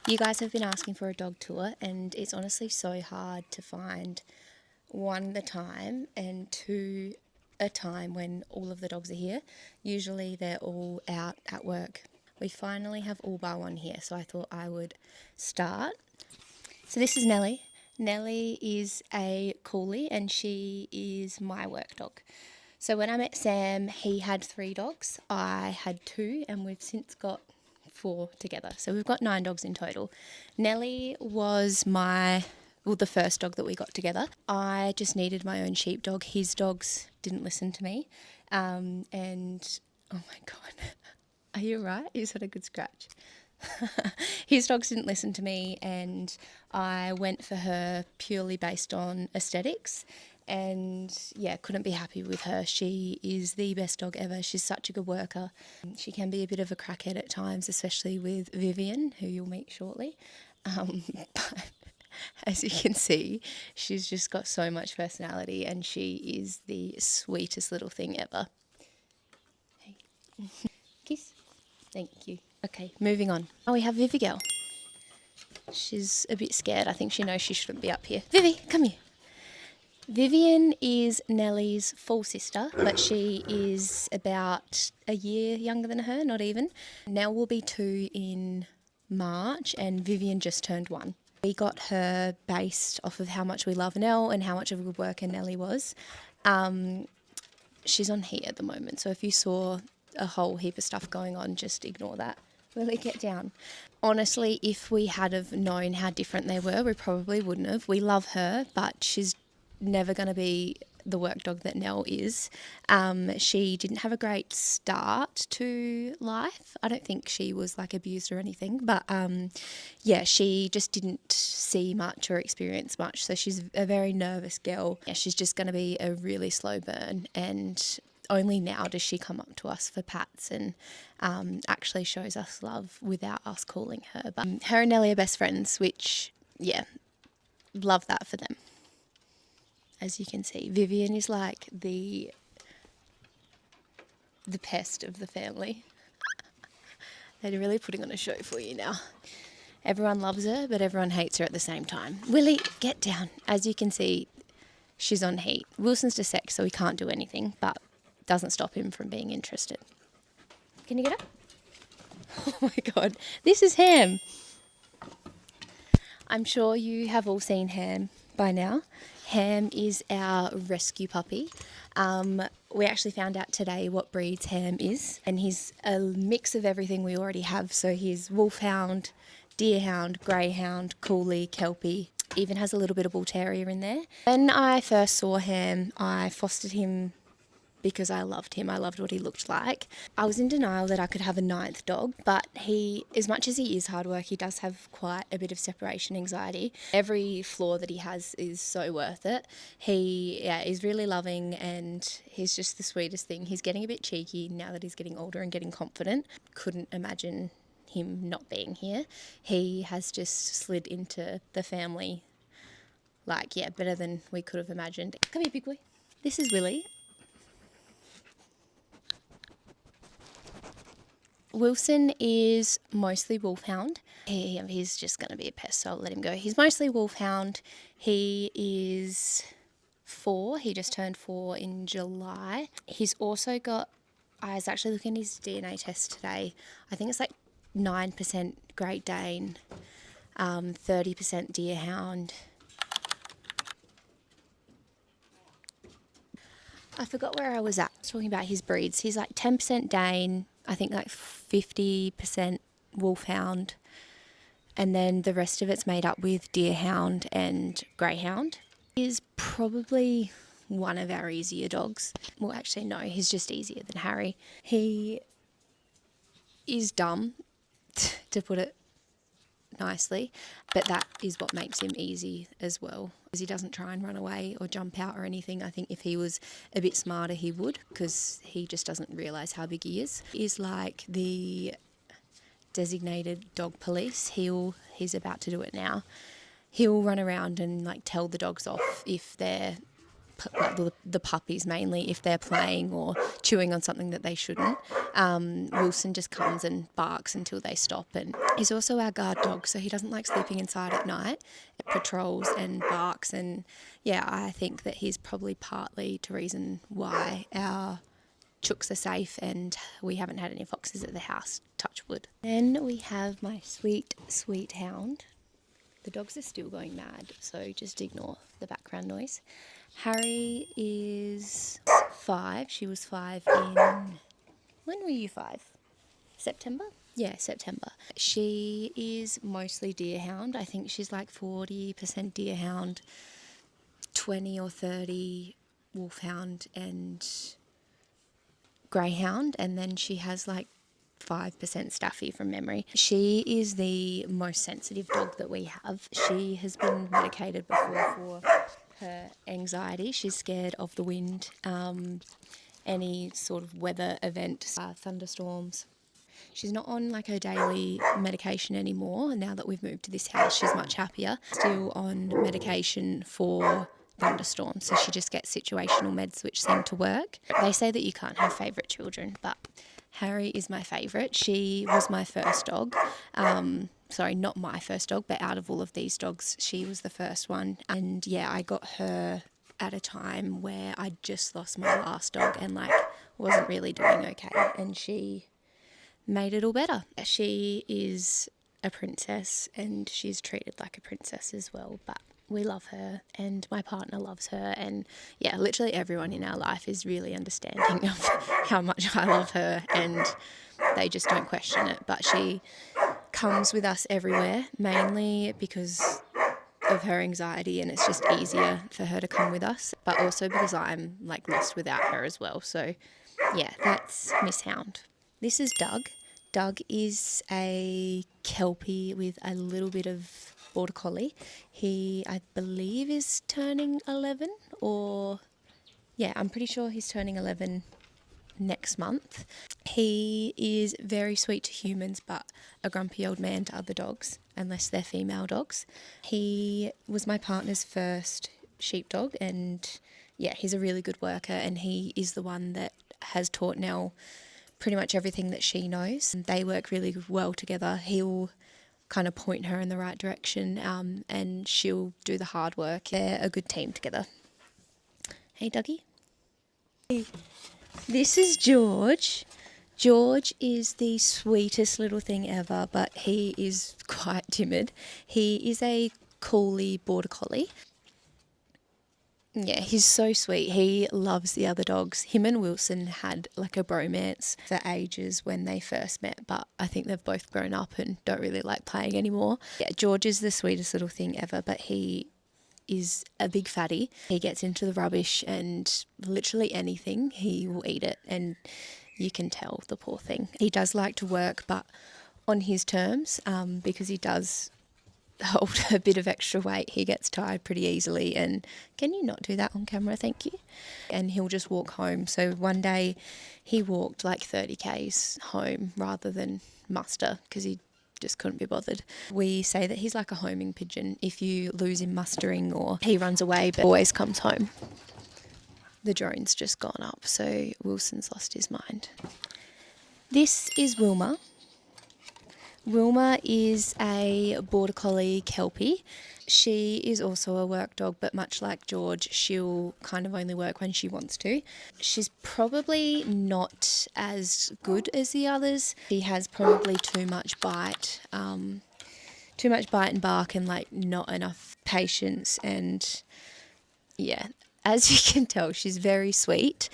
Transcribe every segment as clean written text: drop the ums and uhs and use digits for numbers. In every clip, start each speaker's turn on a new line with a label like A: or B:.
A: You guys have been asking for a dog tour, and it's honestly so hard to find one at a time and two a time when all of the dogs are here. Usually they're all out at work. We finally have all bar one here, so I thought I would start. So this is Nellie. Nellie is a coolie and she is my work dog. So when I met Sam, he had 3 dogs. I had 2 and we've since got 4 together. So we've got 9 dogs in total. Nellie was the first dog that we got together. I just needed my own sheepdog. His dogs didn't listen to me. And oh my God, are you right? You just had a good scratch. His dogs didn't listen to me and I went for her purely based on aesthetics. And yeah, couldn't be happy with her. She is the best dog ever. She's such a good worker. She can be a bit of a crackhead at times, especially with Vivian, who you'll meet shortly. But as you can see, she's just got so much personality and she is the sweetest little thing ever. Hey. Kiss. Thank you. Okay, moving on. Oh, we have Vivi girl. She's a bit scared. I think she knows she shouldn't be up here. Vivi, come here. Vivian is Nellie's full sister, but she is about a year younger than her, not even. Nell will be 2 in March and Vivian just turned 1. We got her based off of how much we love Nell and how much of a good worker Nellie was. She's on heat at the moment, so if you saw a whole heap of stuff going on, just ignore that. Lily, get down. Honestly, if we had have known how different they were, we probably wouldn't have. We love her, but she's never going to be the work dog that Nell is. She didn't have a great start to life. I don't think she was like abused or anything, but yeah, she just didn't see much or experience much. So she's a very nervous girl. Yeah, she's just going to be a really slow burn, and only now does she come up to us for pats and actually shows us love without us calling her. But her and Nellie are best friends, which, yeah, love that for them. As you can see, Vivian is like the pest of the family. They're really putting on a show for you now. Everyone loves her, but everyone hates her at the same time. Willie, get down. As you can see, she's on heat. Wilson's just sex, so he can't do anything, but doesn't stop him from being interested. Can you get up? Oh my God, this is Ham. I'm sure you have all seen Ham by now. Ham is our rescue puppy. We actually found out today what breeds Ham is, and he's a mix of everything we already have. So he's wolfhound, deerhound, greyhound, coolie, kelpie, even has a little bit of bull terrier in there. When I first saw Ham, I fostered him because I loved him. I loved what he looked like. I was in denial that I could have a 9th dog, but he, as much as he is hard work, he does have quite a bit of separation anxiety. Every flaw that he has is so worth it. He is really loving and he's just the sweetest thing. He's getting a bit cheeky now that he's getting older and getting confident. Couldn't imagine him not being here. He has just slid into the family better than we could have imagined. Come here, big boy. This is Willie. Wilson is mostly wolfhound. He's just going to be a pest, so I'll let him go. He's mostly wolfhound. He is 4. He just turned 4 in July. He's also got, I was actually looking at his DNA test today. I think it's like 9% Great Dane, 30% Deerhound. I forgot where I was at. I was talking about his breeds. He's like 10% Dane, I think like 50% wolfhound, and then the rest of it's made up with deerhound and greyhound. He's probably one of our easier dogs. Well, actually, no, he's just easier than Harry. He is dumb, to put it nicely, but that is what makes him easy as well, because he doesn't try and run away or jump out or anything. I think if he was a bit smarter he would, because he just doesn't realise how big he is. He's like the designated dog police. He's about to do it now. He'll run around and tell the dogs off if they're like the puppies mainly, if they're playing or chewing on something that they shouldn't. Wilson just comes and barks until they stop. And he's also our guard dog, so he doesn't like sleeping inside at night. It patrols and barks, and yeah, I think that he's probably partly the reason why our chooks are safe and we haven't had any foxes at the house, touch wood. Then we have my sweet, sweet hound. The dogs are still going mad, so just ignore the background noise. Harry is 5. She was 5 in... When were you 5? September? Yeah, September. She is mostly deerhound. I think she's like 40% deerhound, 20 or 30 wolfhound and greyhound, and then she has like 5% Staffy from memory. She is the most sensitive dog that we have. She has been medicated before for her anxiety. She's scared of the wind, any sort of weather event, thunderstorms. She's not on like her daily medication anymore. Now that we've moved to this house, she's much happier. Still on medication for thunderstorms, so she just gets situational meds which seem to work. They say that you can't have favourite children, but Harry is my favourite. She was my first dog. Sorry, not my first dog, but out of all of these dogs, she was the first one. And yeah, I got her at a time where I'd just lost my last dog and like wasn't really doing okay, and she made it all better. She is a princess and she's treated like a princess as well, but we love her and my partner loves her, and yeah, literally everyone in our life is really understanding of how much I love her, and they just don't question it. But she comes with us everywhere, mainly because of her anxiety, and it's just easier for her to come with us, but also because I'm like lost without her as well. So yeah, that's Miss Hound. This is Doug. Doug is a kelpie with a little bit of border collie. He, I believe, is turning 11, or yeah, I'm pretty sure he's turning 11 next month. He is very sweet to humans, but a grumpy old man to other dogs, unless they're female dogs. He was my partner's first sheepdog, and yeah, he's a really good worker, and he is the one that has taught Nell pretty much everything that she knows. They work really well together. He'll kind of point her in the right direction, and she'll do the hard work. They're a good team together. Hey, Dougie. This is George. George is the sweetest little thing ever, but he is quite timid. He is a coolie border collie. Yeah, he's so sweet. He loves the other dogs. Him and Wilson had like a bromance for ages when they first met, but I think they've both grown up and don't really like playing anymore. Yeah, George is the sweetest little thing ever, but he is a big fatty. He gets into the rubbish and literally anything, he will eat it, and you can tell, the poor thing. He does like to work, but on his terms, because he does hold a bit of extra weight, he gets tired pretty easily. And can you not do that on camera, thank you? And he'll just walk home. So one day he walked like 30 k's home rather than muster because he just couldn't be bothered. We say that he's like a homing pigeon. If you lose him mustering or he runs away, but always comes home. The drone's just gone up, so Wilson's lost his mind. This is Wilma. Wilma is a border collie kelpie. She is also a work dog, but much like George, she'll kind of only work when she wants to. She's probably not as good as the others. She has probably too much bite and bark, and like not enough patience. And yeah, as you can tell, she's very sweet,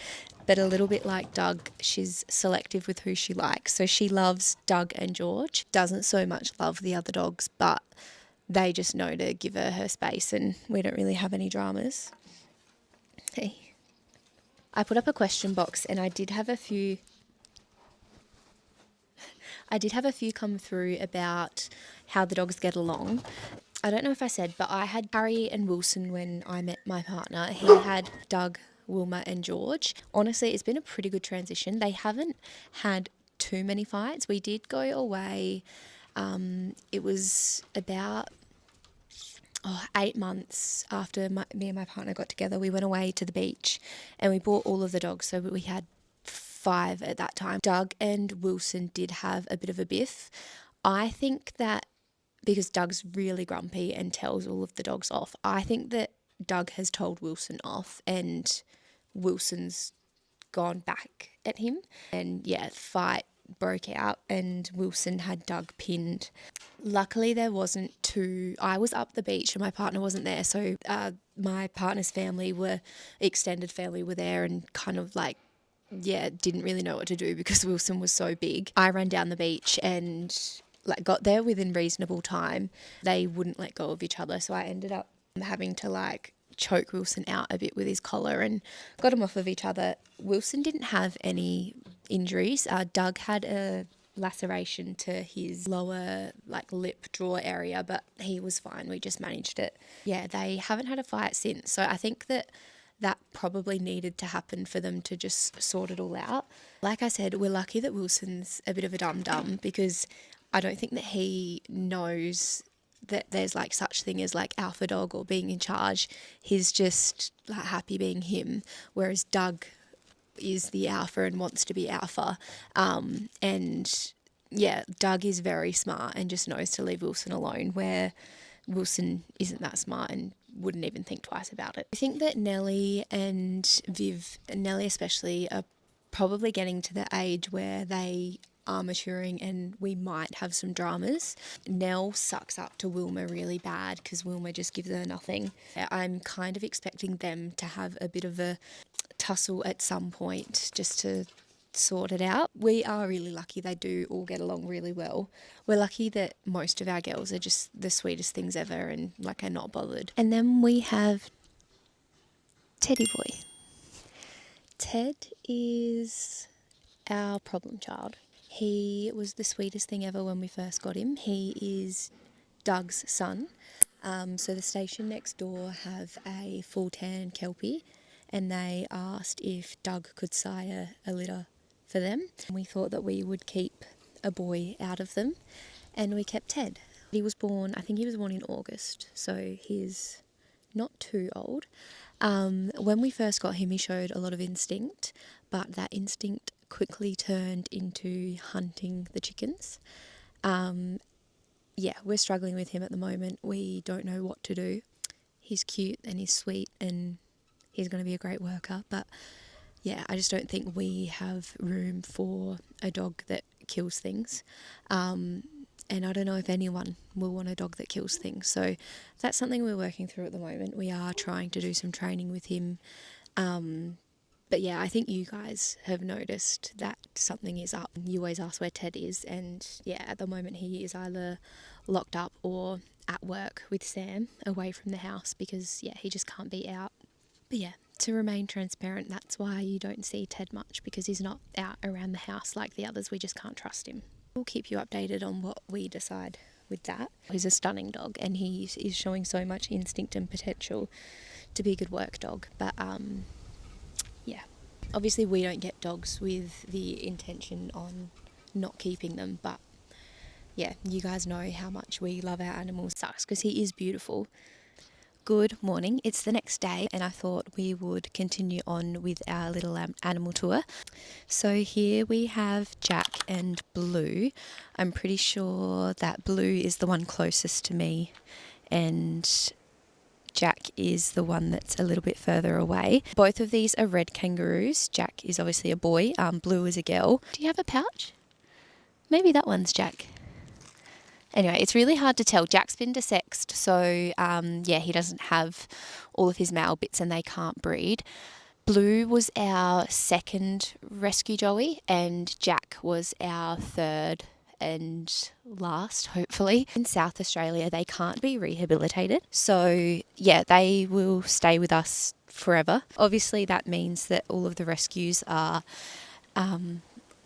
A: but a little bit like Doug, she's selective with who she likes. So she loves Doug and George, doesn't so much love the other dogs, but they just know to give her space, and we don't really have any dramas. Hey. I put up a question box, and I did have a few come through about how the dogs get along. I don't know if I said, but I had Harry and Wilson when I met my partner. He had Doug, Wilma and George. Honestly, it's been a pretty good transition. They haven't had too many fights. We did go away. It was about 8 months after me and my partner got together, we went away to the beach and we bought all of the dogs. So we had 5 at that time. Doug and Wilson did have a bit of a biff. I think that because Doug's really grumpy and tells all of the dogs off, I think that Doug has told Wilson off and Wilson's gone back at him. And yeah, fight broke out and Wilson had Doug pinned. Luckily there wasn't I was up the beach and my partner wasn't there, so my partner's extended family were there and kind of like, yeah, didn't really know what to do because Wilson was so big. I ran down the beach and like got there within reasonable time. They wouldn't let go of each other, so I ended up having to like choke Wilson out a bit with his collar and got him off of each other. Wilson didn't have any injuries. Doug had a laceration to his lower like lip drawer area, but he was fine. We just managed it. Yeah, they haven't had a fight since, so I think that probably needed to happen for them to just sort it all out. Like I said, we're lucky that Wilson's a bit of a dum-dum because I don't think that he knows that there's like such thing as like alpha dog or being in charge. He's just like happy being him, whereas Doug is the alpha and wants to be alpha. And yeah, Doug is very smart and just knows to leave Wilson alone, where Wilson isn't that smart and wouldn't even think twice about it. I think that Nellie and Viv, Nellie especially, are probably getting to the age where they are maturing and we might have some dramas. Nell sucks up to Wilma really bad because Wilma just gives her nothing. I'm kind of expecting them to have a bit of a tussle at some point just to sort it out. We are really lucky they do all get along really well. We're lucky that most of our girls are just the sweetest things ever and like are not bothered. And then we have Teddy boy. Ted is our problem child. He was the sweetest thing ever when we first got him. He is Doug's son. So the station next door have a full tan kelpie and they asked if Doug could sire a litter for them. We thought that we would keep a boy out of them and we kept Ted. I think he was born in August, so he's not too old. When we first got him, he showed a lot of instinct, but that instinct quickly turned into hunting the chickens. Yeah, we're struggling with him at the moment. We don't know what to do. He's cute and he's sweet and he's going to be a great worker, but yeah, I just don't think we have room for a dog that kills things. And I don't know if anyone will want a dog that kills things. So that's something we're working through at the moment. We are trying to do some training with him. But yeah, I think you guys have noticed that something is up. You always ask where Ted is. And yeah, at the moment he is either locked up or at work with Sam away from the house because yeah, he just can't be out. But yeah, to remain transparent, that's why you don't see Ted much, because he's not out around the house like the others. We just can't trust him. We'll keep you updated on what we decide with that. He's a stunning dog and he is showing so much instinct and potential to be a good work dog. But yeah, obviously we don't get dogs with the intention on not keeping them. But yeah, you guys know how much we love our animals. Sucks because he is beautiful. Good morning, it's the next day and I thought we would continue on with our little animal tour. So here we have Jack and Blue. I'm pretty sure that Blue is the one closest to me and Jack is the one that's a little bit further away. Both of these are red kangaroos. Jack is obviously a boy, Blue is a girl. Do you have a pouch? Maybe that one's Jack. Anyway, it's really hard to tell. Jack's been desexed, so yeah, he doesn't have all of his male bits and they can't breed. Blue was our second rescue joey and Jack was our third and last, hopefully. In South Australia, they can't be rehabilitated. So yeah, they will stay with us forever. Obviously, that means that all of the rescues are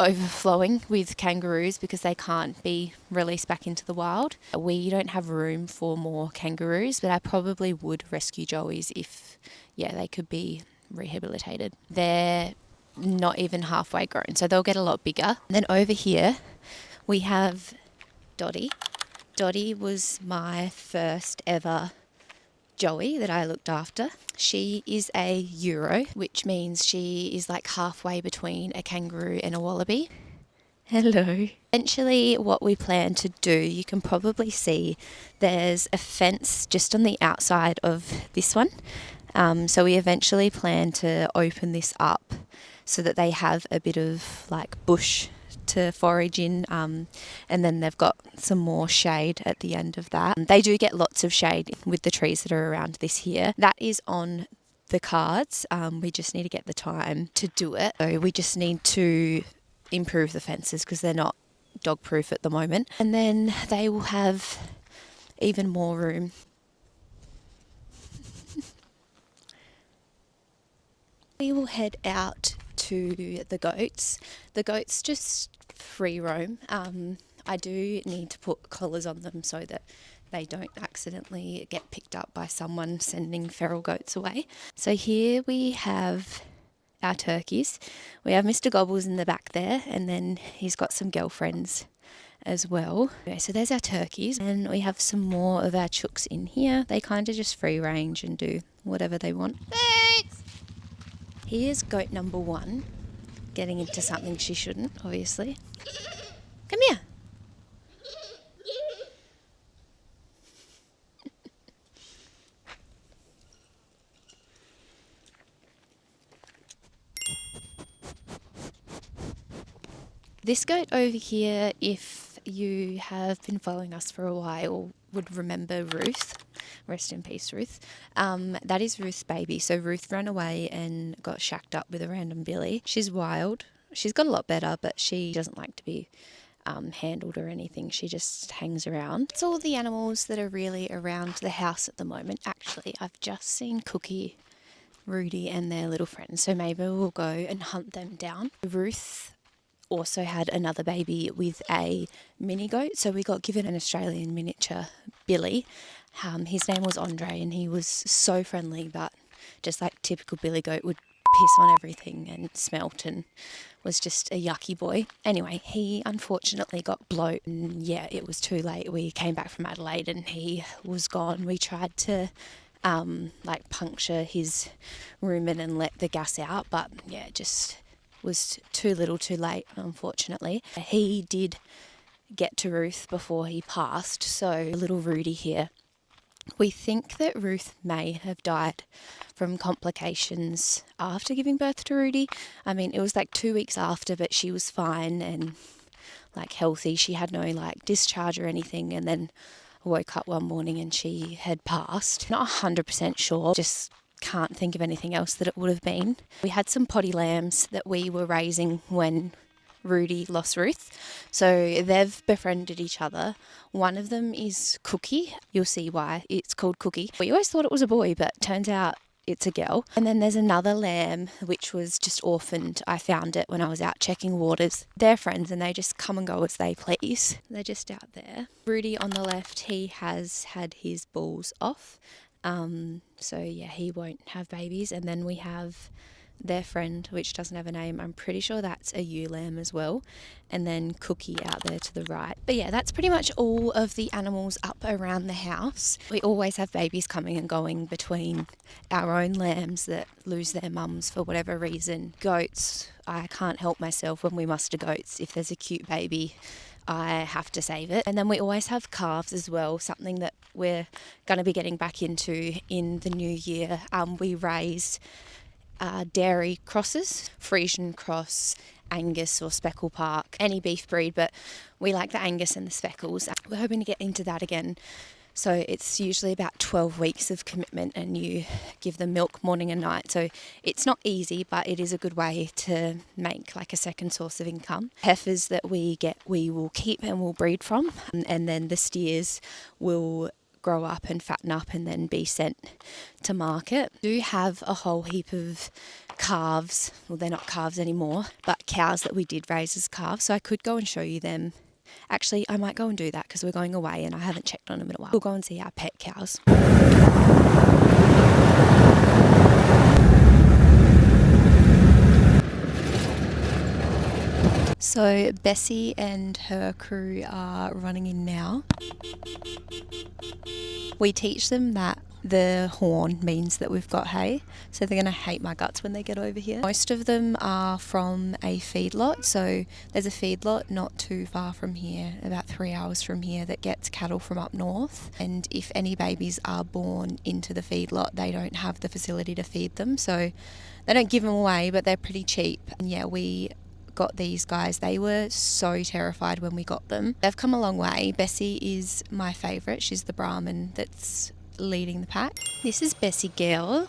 A: overflowing with kangaroos because they can't be released back into the wild. We don't have room for more kangaroos, but I probably would rescue joeys if, yeah, they could be rehabilitated. They're not even halfway grown, so they'll get a lot bigger. Then over here, we have Dottie. Dottie was my first ever Joey that I looked after. She is a Euro, which means she is like halfway between a kangaroo and a wallaby. Hello. Eventually, what we plan to do, you can probably see there's a fence just on the outside of this one. So we eventually plan to open this up so that they have a bit of like bush to forage in, and then they've got some more shade at the end of that. They do get lots of shade with the trees that are around this here. That is on the cards. We just need to get the time to do it. So we just need to improve the fences because they're not dog proof at the moment, and then they will have even more room. We will head out to the goats. The goats just free roam. I do need to put collars on them so that they don't accidentally get picked up by someone sending feral goats away. So here we have our turkeys. We have Mr. Gobbles in the back there, and then he's got some girlfriends as well. Okay, so there's our turkeys, and we have some more of our chooks in here. They kind of just free range and do whatever they want. Thanks! Here's goat number 1, getting into something she shouldn't, obviously. Come here. This goat over here, if you have been following us for a while, would remember Ruth. Rest in peace, Ruth. That is Ruth's baby. So Ruth ran away and got shacked up with a random billy. She's wild. She's got a lot better, but she doesn't like to be handled or anything. She just hangs around. It's all the animals that are really around the house at the moment. Actually, I've just seen Cookie, Rudy and their little friends. So maybe we'll go and hunt them down. Ruth also had another baby with a mini goat, so we got given an Australian miniature billy. His name was Andre, and he was so friendly, but just like typical billy goat, would piss on everything and smelt and was just a yucky boy. Anyway, he unfortunately got bloat, and yeah, it was too late. We came back from Adelaide and he was gone. We tried to puncture his rumen and let the gas out, but yeah, it just was too little too late, unfortunately. He did get to Ruth before he passed, so little Rudy here. We think that Ruth may have died from complications after giving birth to Rudy. I mean, it was like 2 weeks after, but she was fine and like healthy. She had no like discharge or anything, and then woke up one morning and she had passed. Not 100% sure, just can't think of anything else that it would have been. We had some potty lambs that we were raising when Rudy lost Ruth, so they've befriended each other. One of them is Cookie. You'll see why it's called Cookie. We always thought it was a boy, but turns out it's a girl. And then there's another lamb which was just orphaned. I found it when I was out checking waters. They're friends and they just come and go as they please. They're just out there. Rudy on the left, he has had his balls off. So yeah, he won't have babies. And then we have their friend, which doesn't have a name. I'm pretty sure that's a ewe lamb as well. And then Cookie out there to the right. But yeah, that's pretty much all of the animals up around the house. We always have babies coming and going between our own lambs that lose their mums for whatever reason. Goats, I can't help myself when we muster goats. If there's a cute baby, I have to save it. And then we always have calves as well, something that we're going to be getting back into in the new year. We raise dairy crosses, Frisian cross, Angus or Speckle Park, any beef breed, but we like the Angus and the Speckles. We're hoping to get into that again. So it's usually about 12 weeks of commitment and you give them milk morning and night. So it's not easy, but it is a good way to make like a second source of income. Heifers that we get, we will keep and we'll breed from. And then the steers will grow up and fatten up and then be sent to market. We do have a whole heap of calves. Well, they're not calves anymore, but cows that we did raise as calves. So I could go and show you them. Actually, I might go and do that because we're going away and I haven't checked on them in a while. We'll go and see our pet cows. So Bessie and her crew are running in now. We teach them that the horn means that we've got hay, so they're going to hate my guts when they get over here. Most of them are from a feedlot, so there's a feedlot not too far from here, about 3 hours from here, that gets cattle from up north, and if any babies are born into the feedlot, they don't have the facility to feed them, so they don't give them away, but they're pretty cheap. And yeah, we got these guys. They were so terrified when we got them. They've come a long way. Bessie is my favourite. She's the Brahmin that's leading the pack. This is Bessie Girl.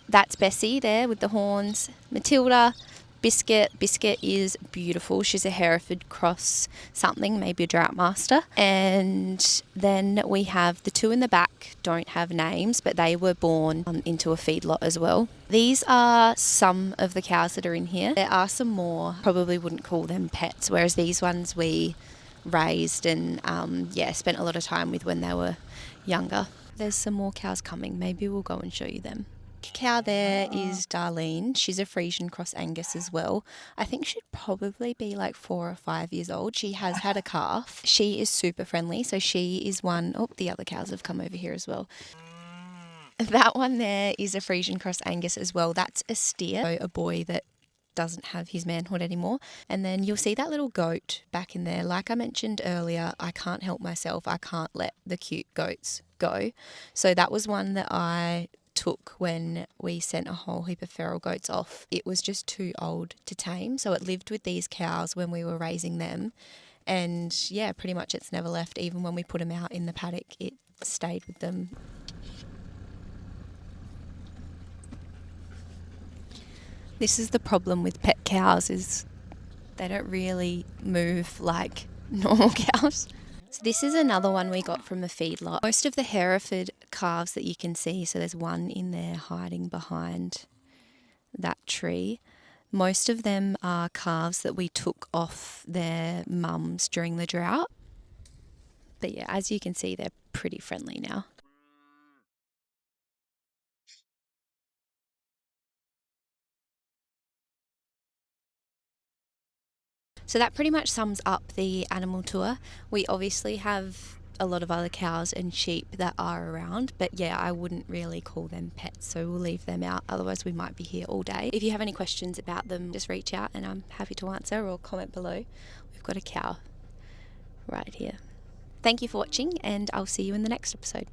A: That's Bessie there with the horns. Matilda, Biscuit. Biscuit is beautiful. She's a Hereford cross something, maybe a drought master. And then we have the two in the back, don't have names, but they were born into a feedlot as well. These are some of the cows that are in here. There are some more, probably wouldn't call them pets, whereas these ones we raised and spent a lot of time with when they were younger. There's some more cows coming. Maybe we'll go and show you them. Cow there is Darlene. She's a Frisian cross Angus as well. I think she'd probably be like 4 or 5 years old. She has had a calf. She is super friendly, so she is one. Oh, the other cows have come over here as well. That one there is a Frisian cross Angus as well. That's a steer, so a boy that doesn't have his manhood anymore. And then you'll see that little goat back in there. Like I mentioned earlier, I can't help myself. I can't let the cute goats go. So that was one that I took when we sent a whole heap of feral goats off. It was just too old to tame, so it lived with these cows when we were raising them, and yeah, pretty much it's never left. Even when we put them out in the paddock, it stayed with them. This is the problem with pet cows, is they don't really move like normal cows. So this is another one we got from a feedlot. Most of the Hereford calves that you can see, so there's one in there hiding behind that tree. Most of them are calves that we took off their mums during the drought. But yeah, as you can see, they're pretty friendly now. So that pretty much sums up the animal tour. We obviously have a lot of other cows and sheep that are around, but yeah, I wouldn't really call them pets, so we'll leave them out, otherwise we might be here all day. If you have any questions about them, just reach out and I'm happy to answer, or comment below. We've got a cow right here. Thank you for watching, and I'll see you in the next episode.